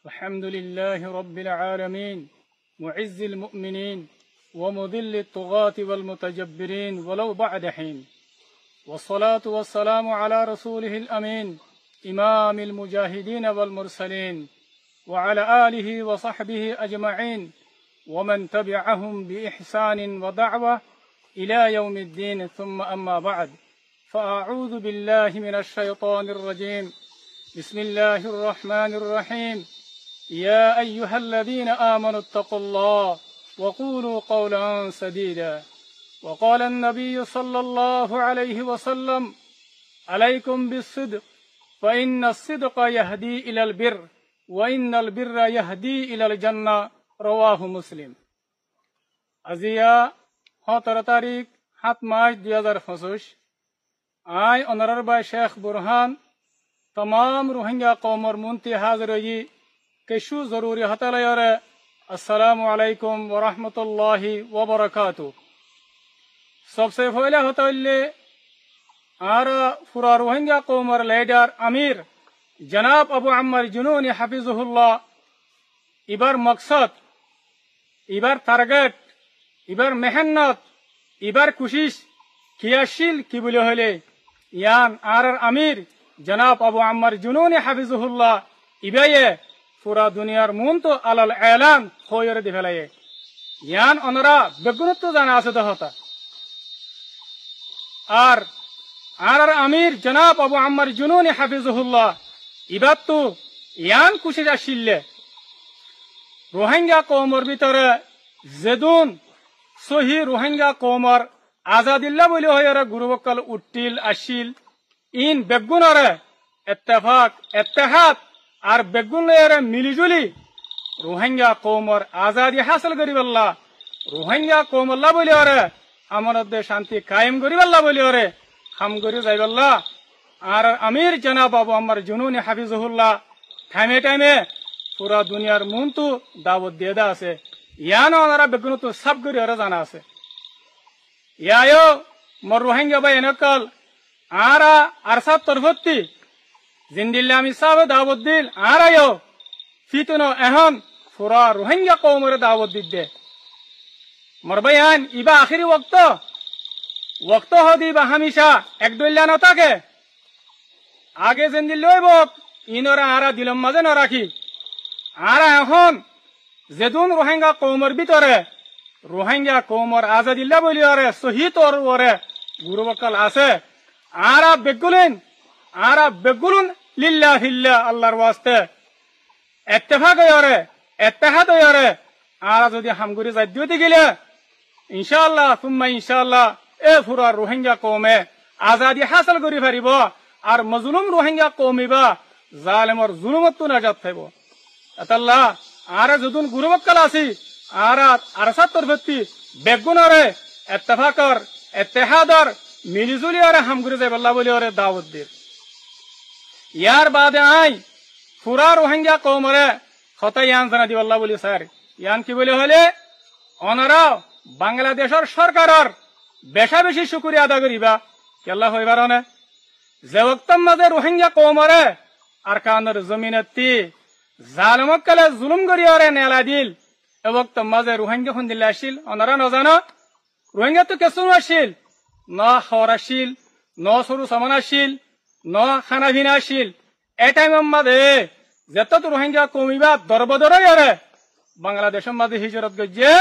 الحمد لله رب العالمين معز المؤمنين ومذل الطغاة والمتجبرين ولو بعد حين والصلاة والسلام على رسوله الأمين إمام المجاهدين والمرسلين وعلى آله وصحبه أجمعين ومن تبعهم بإحسان ودعوة إلى يوم الدين ثم أما بعد فأعوذ بالله من الشيطان الرجيم بسم الله الرحمن الرحيم يا أيها الذين آمنوا اتقوا الله وقولوا قولا سديدا وقال النبي صلى الله عليه وسلم عليكم بالصدق فإن الصدق يهدي إلى البر وإن البر يهدي إلى الجنة رواه مسلم আজিয়া 17 তারিখ 7 মার্চ 2025 আই অনারার বাই শেখ বুরহান तमाम रोहिंग्या कौमर मुंती हाजिर केशु जरूरी हतलयरे अस्सलामु अलैकुम व रहमतुल्लाहि व बरकातुहू। सबसे पहले हतले आरा पूरा रोहिंग्या कौमर लीडर अमीर जनाब अबू अम्मर जुनूनी हफिजुहुल्लाह इबार मकसद इबार टारगेट इबार मेहनत इबार कोशिश क्रियाशील की बोले हले यान आरार अमीर जनाब अबू अम्मर जुनूनी हफिजुहुल्लाह इबाये पूरा दुनियार मुन तो अलल ऐलान खोयर दिफलाये यान अनरा बेगुनत्व जाना आसे दहता आर अमीर जनाब अबू अम्मर जुनूनी हफिजुहुल्लाह इबात्तु यान कुशिश आशिल्ले रोहिंग्या कौमर भितरे जेदुन सही रोहिंग्या कौमर आजादिल्ला बोले होयरा गुरुबक्कल उट्टिल आशिल इन बेगुनरे इत्तेफाक इत्तेहाद और बेगुन लेरे मिलीजुली रोहिंग्या कौमर आजादी हासिल करिबल्ला रोहिंग्या कौमल्ला बोले रे अमरत दे शांति कायम करिबल्ला बोले रे हम करि जाइबल्ला आर अमीर जनाब अबू अम्मर जुनूनी हफिजुहुल्लाह टाइमे टाइमे पूरा दुनियार मुंतु दावत देदा आसे यानो अनरा बेगुन तो सब करि रे जाना आसे यायो मर रोहिंग्या बाय नकल आरा अरसा तरफती जिंदिल्ला मिसाब दावत दिल आरा यो फितनो अहम पूरा रोहिंग्या कौमर दावत दिदे मर बयान इबा आखिरी वक्त हो दीबा हमेशा एक डोल्ला न थाके आगे जिंदिल्ला बक इनरा आरा दिलम माजे न राखी आरा এখন যেদুন রোহিঙ্গা কৌমর ভিতরে রোহিঙ্গা কৌমর আজাদিল্লা বলি আরে শহীদ ওরে গুরুবকাল আছে आरा बेगुलन लिल्लाहिल्लाह अल्लाहर वास्ते इत्तेफाक होयरे इत्तेहाद होयरे आरा जदि हामगुरी जाद्यति गेले इंशाअल्लाह सुम्मा इंशाअल्लाह ए पूरा रोहिंग्या कौमे आजादी हासिल करि पारिबो आर मजलूम रोहिंग्या कौमिबा जालिमर जुलुमत नाजात थाइबो अतल्लाह आरा जदुन गुरुबक्कल आसी आरा अरसा तरफती बेगुनरे इत्तेफाकर इत्तेहादर मिलीजुली और हम गुरु जाइबल्ला बोली और दावत दे यार बाद आई पूरा रोहिंग्या कौमरे खता यान जाना दिबल्ला बोली सर यान की बोले हले अनरा बांग्लादेशर सरकारर बेशा बेशी शुक्रिया अदा करिबा केल्ला होइबारने जे वक्तम माजे रोहिंग्या कौमरे अरकानर जमीनती जालिमकले जुलुम करि और नेला दिल ए वक्तम माजे रोहिंग्या खुन दिलाशिल अनरा न जानो रोहिंग्या तो केसुन आशिल न खवराशिल न सरू समानाशिल न खानाभिनाशिल ए टाइम मादे जेत रोहिंग्या कौमिबा दरबदर यारे बांग्लादेश मादे हिजरत गजे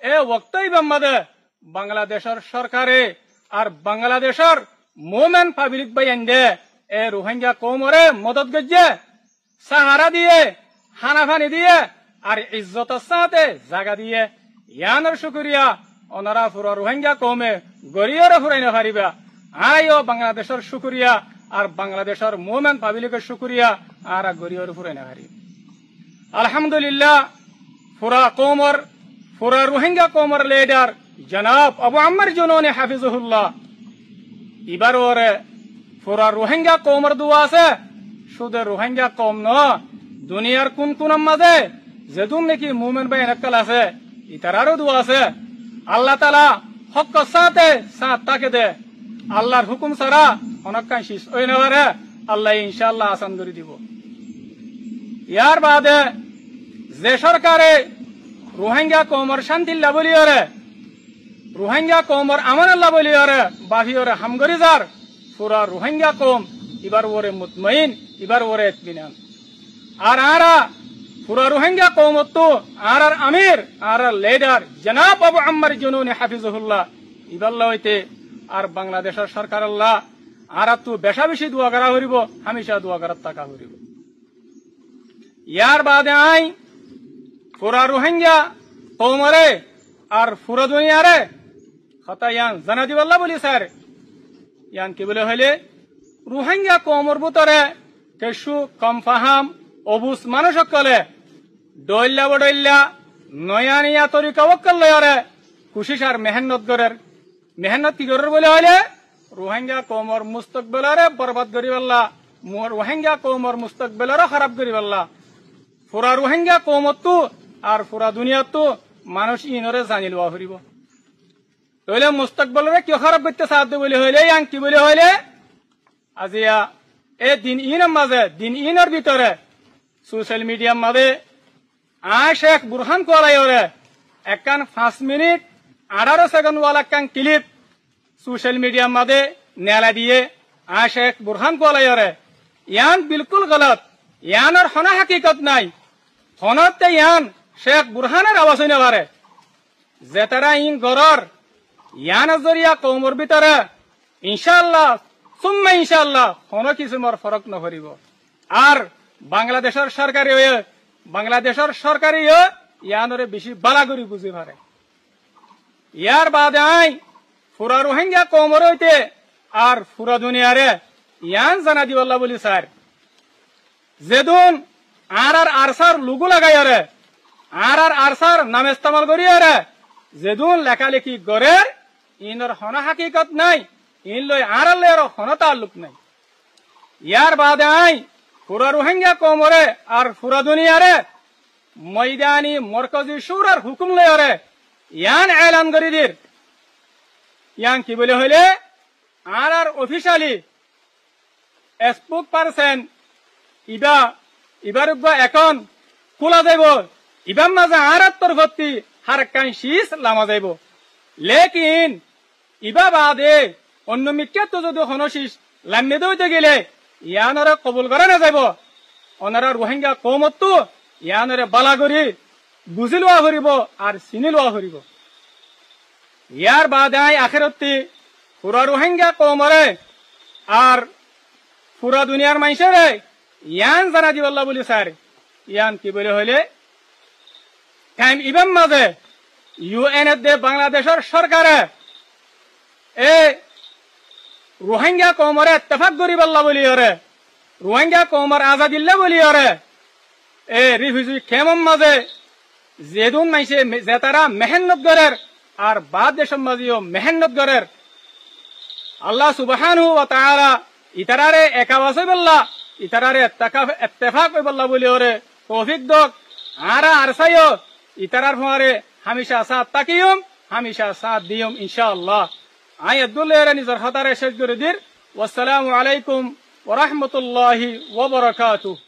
ए वक्तई मादे बांग्लादेशर सरकारे और बांग्लादेशर मोमेन पब्लिक बयान दे ए रोहिंग्या कौमरे मदद गजे सहारा दिए खाना पानी दिए और इज्जत साथे जागा दिए यानर शुक्रिया ओनारा पूरा रोहिंग्या कौमे गरियर फुराइना पारिबा आयो बांग्लादेशर शुक्रिया और बांग्लादेशर मोमेन पब्लिकर शुक्रिया आरा गरियर फुराइना पारि अल्हम्दुलिल्लाह पूरा रोहिंग्या कौमर लीडर जनाब अबू अम्मर जुनूनी हफिजुहुल्लाह इबार ओरे पूरा रोहिंग्या कौमर दुआ से शुद्ध रोहिंग्या कौम न दुनियार कुन माजे जेदुन नेकी मोमेन बाय नकल आसे इतारारो दुआ से अल्लाह ताला हक साथे साथ ताके दे আল্লাহর হুকুম ছাড়া অনেক কাজ শেষ হই না পারে আল্লাহ ইনশাআল্লাহ আসান করে দিব ইয়ার বাদে যে সরকারে রোহিঙ্গা কৌমর শান্তিল্লা বলি ওরে রোহিঙ্গা কৌমর আমানাল্লা বলি ওরে বাহি ওরে হামগরি যার পুরা রোহিঙ্গা কৌম এবার ওরে মুতমাইন এবার ওরে ইতমিনান আর আরা পুরা রোহিঙ্গা কৌমত তো আর আমির আর লিডার জনাব আবু আম্মার জুনুনি হাফিজুল্লাহ ইবাল্লাহ হইতে আর বাংলাদেশের সরকার আল্লাহ আর তো বেশা বেশি দোয়া করা হইব হামেশা দোয়া করার টাকা হইব ইয়ার বাদে আই পুরা রোহিঙ্গা কৌমরে আর পুরা দুনিয়ারে কথা ইয়ান জানা দিবাল্লাহ বলি স্যার ইয়ান কি বলে হইলে রোহিঙ্গা কৌমর ভিতরে কেশু কম ফাহাম অবুজ মানুষ সকলে দৈল্লা বডৈল্লা নয়ানিয়া তরিকা ওকল লয়রে কুশিস আর মেহনত গরের মেহনত কি গরের বলে হইলে রোহিঙ্গা কৌমর মুস্তকবেলরে বরবাদ করিবাল্লা রোহিঙ্গা কৌমর মুস্তকবেলরে খারাপ করিবাল্লা পুরা রোহিঙ্গা কৌমতো আর পুরা দুনিয়াতো মানুষ ইনরে জানি লওয়া ফুরিব তাহলে মুস্তকবেলরে কিয় খারাপ করতে সাহায্য বলে হইলে ইয়াং কি বলে হইলে আজিয়া এই দিন ইনের মাঝে দিন ইনের ভিতরে সোশ্যাল মিডিয়ার মাঝে শেখ বুরহান কোয়ালাইরে একখান 5 মিনিট 18 সেকেন্ড ওয়ালা একখান ক্লিপ সোশ্যাল মিডিয়ার মাঝে নেলা দিয়ে শেখ বুরহান কোয়ালাইরে ইয়ান বিলকুল গলত ইয়ানোর হনা হাকিকত নাই হনতে ইয়ান শেখ বুরহানের আওয়াজ হইনে পারে যে তারা ইন গরর ইয়ানের জরিয়া কৌমর ভিতরে ইনশাআল্লাহ সুম্মা ইনশাআল্লাহ কোনো কিছুর ফরক নকরিব আর বাংলাদেশের সরকারি ইয়ানরে বেশি বালা করি বুঝি পারে ইয়ার বাদে আই পুরা রোহিঙ্গা কৌমর হইতে আর পুরা দুনিয়ারে ইয়ান জানা দিবাল্লাহ বলি স্যার যেদুন আর আরসার লুগু লাগাই আরে আর আরসার নাম ইস্তেমাল করি আরে যেদুন লেখালেখি করে ইনর হনা হাকিকত নাই ইন লই আর লয়ের হনা তাল্লুক নাই ইয়ার বাদে আই পুরা রোহিঙ্গা কৌমরে আর পুরা দুনিয়ারে ময়দানি মরকজি সুরার হুকুম লয়রে ইয়ান এলান করি দির ইয়ান কি বলে হইলে আর অফিসিয়ালি স্পোক পারসন ইবার এখন খোলা যাইব ইবার মাঝে আর তরফতি হারকান শীষ লামা যাইব লেকিন ইবা বাদে অন্য মিক্কাত যদি হনশীষ লাম্মে দইতে গেলে ইয়ানরে কবুল করা না যাইব ওনারা রোহিঙ্গা কৌমত ইয়ানরে বালা করি বুঝি লোৱা করিব আর চিনি লোৱা করিব ইয়ার বাদে আখেরতি পুরা রোহিঙ্গা কৌমরে আর পুরা দুনিয়ার মানুষেরে ইয়ান জানা দিবাল্লাহ বলি স্যার ইয়ান কি বলে হইলে টাইম ইবাম মাঝে ইউএন দে বাংলাদেশের সরকারে রোহিঙ্গা কৌমরে ইত্তেফাক করিবাল্লাহ বলি হরে রোহিঙ্গা কৌমর আজাদিল্লা বলি হরে রিফিউজি খেমম মাঝে যেদুন মাইছে যে তারা মেহনত গরের আর বাদ দেশের মাঝেও মেহনত গরের আল্লাহ সুবহানাহু ওয়া তাআলা ইতারারে একাওয়াসে বললা ইতারারে ইত্তেফাক বললা বলি ওরে তৌফিক দক আরা আরসাইও ইতারার ফরে হামেশা সাথ তাকিয়ম হামেশা সাথ দিয়ম ইনশাআল্লাহ আই আব্দুল্লাহ নিজের হাতারে শেষ করে দির ওয়াসসালামু আলাইকুম ওয়া রাহমাতুল্লাহি ওয়া বারাকাতুহু